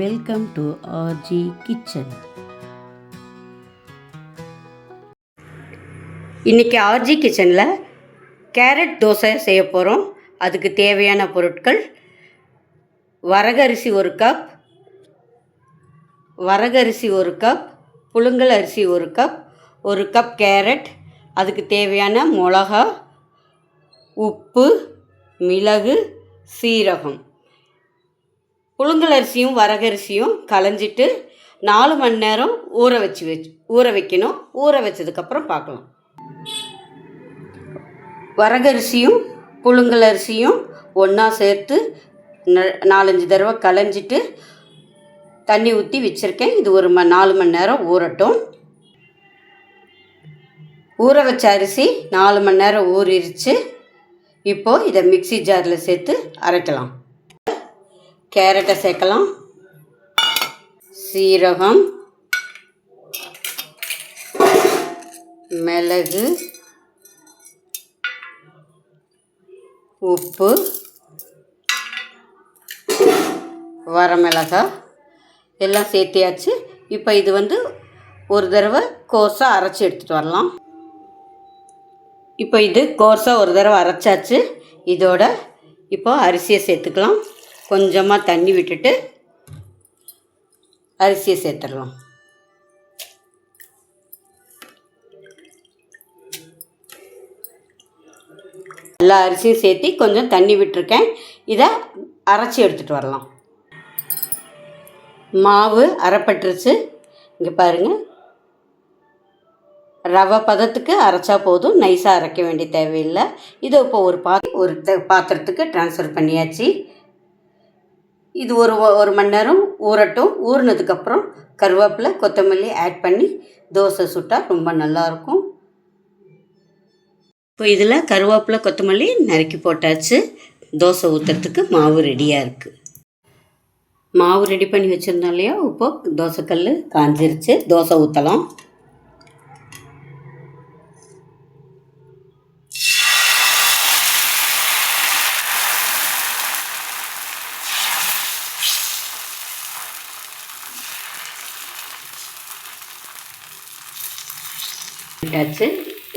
Welcome to R G kitchen. இன்றைக்கி R G கிச்சனில் carrot dosa செய்ய போகிறோம். அதுக்கு தேவையான பொருட்கள்: வரகரிசி 1 கப், புழுங்கல் அரிசி 1 கப், 1 கப் கேரட், அதுக்கு தேவையான மிளகா, உப்பு, மிளகு, சீரகம். புழுங்கல் அரிசியும் வரகரிசியும் களைஞ்சிட்டு 4 மணி நேரம் ஊற வைக்கணும். ஊற வச்சதுக்கப்புறம் பார்க்கலாம். வரகரிசியும் புழுங்கல் அரிசியும் ஒன்றா சேர்த்து 4-5 தடவை களைஞ்சிட்டு தண்ணி ஊற்றி வச்சுருக்கேன். இது ஒரு 4 மணி நேரம் ஊறட்டும். ஊற வச்ச அரிசி 4 மணி நேரம் ஊறிடுச்சு. இப்போது இதை மிக்ஸி ஜாரில் சேர்த்து அரைக்கலாம். கேரட்டை சேர்க்கலாம், சீரகம், மிளகு, உப்பு, வரமிளகாய் எல்லாம் சேர்த்தியாச்சு. இப்போ இது ஒரு தடவை கோர்ஸாக அரைச்சி எடுத்துகிட்டு வரலாம். இப்போ இது கோர்ஸாக ஒரு தடவை அரைச்சாச்சு. இதோட இப்போ அரிசியை சேர்த்துக்கலாம். கொஞ்சமாக தண்ணி விட்டுட்டு அரிசியை சேர்த்துடலாம். எல்லா அரிசியும் சேர்த்து கொஞ்சம் தண்ணி விட்டுருக்கேன். இதை அரைச்சி எடுத்துகிட்டு வரலாம். மாவு அரைப்பட்டுருச்சு. இங்கே பாருங்கள், ரவை பதத்துக்கு அரைச்சா போதும், நைஸாக அரைக்க வேண்டிய தேவையில்லை. இதை இப்போ ஒரு பாத்திரத்துக்கு ட்ரான்ஸ்ஃபர் பண்ணியாச்சு. இது ஒரு மணி நேரம் ஊறட்டும். ஊறினதுக்கப்புறம் கருவேப்பிலை, கொத்தமல்லி ஆட் பண்ணி தோசை சுட்டால் ரொம்ப நல்லாயிருக்கும். இப்போ இதில் கருவேப்பிலை, கொத்தமல்லி நறுக்கி போட்டாச்சு. தோசை ஊற்றுறதுக்கு மாவு ரெடியாக இருக்குது. மாவு ரெடி பண்ணி வச்சுருந்தோம் இல்லையா, இப்போது தோசைக்கல் காஞ்சிருச்சு. தோசை ஊற்றலாம்.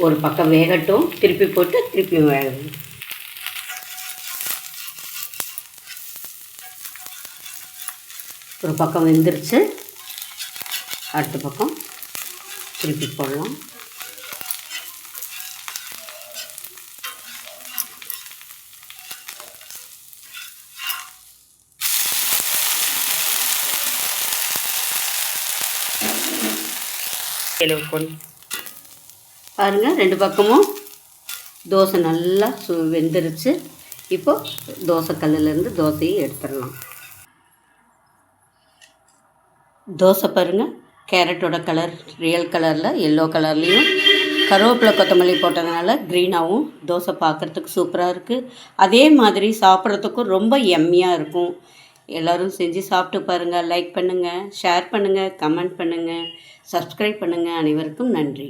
ஒரு பக்கம் வேகட்டும். திருப்பி போட்டு திருப்பி வேகணும். ஒரு பக்கம் வெந்துருச்சு. அடுத்த பக்கம் திருப்பி போடலாம். பாருங்கள், 2 பக்கமும் தோசை நல்லா வெந்துருச்சு. இப்போது தோசை கல்லுலேருந்து தோசையை எடுத்துடலாம். தோசை பாருங்கள், கேரட்டோட கலர் ரியல் கலரில், எல்லோ கலர்லேயும், கருவேப்பிலை கொத்தமல்லி போட்டதுனால க்ரீனாகவும் தோசை பார்க்குறதுக்கு சூப்பராக இருக்குது. அதே மாதிரி சாப்பிட்றதுக்கும் ரொம்ப எம்மியாக இருக்கும். எல்லோரும் செஞ்சு சாப்பிட்டு பாருங்கள். லைக் பண்ணுங்கள், ஷேர் பண்ணுங்கள், கமெண்ட் பண்ணுங்கள், சப்ஸ்கிரைப் பண்ணுங்கள். அனைவருக்கும் நன்றி.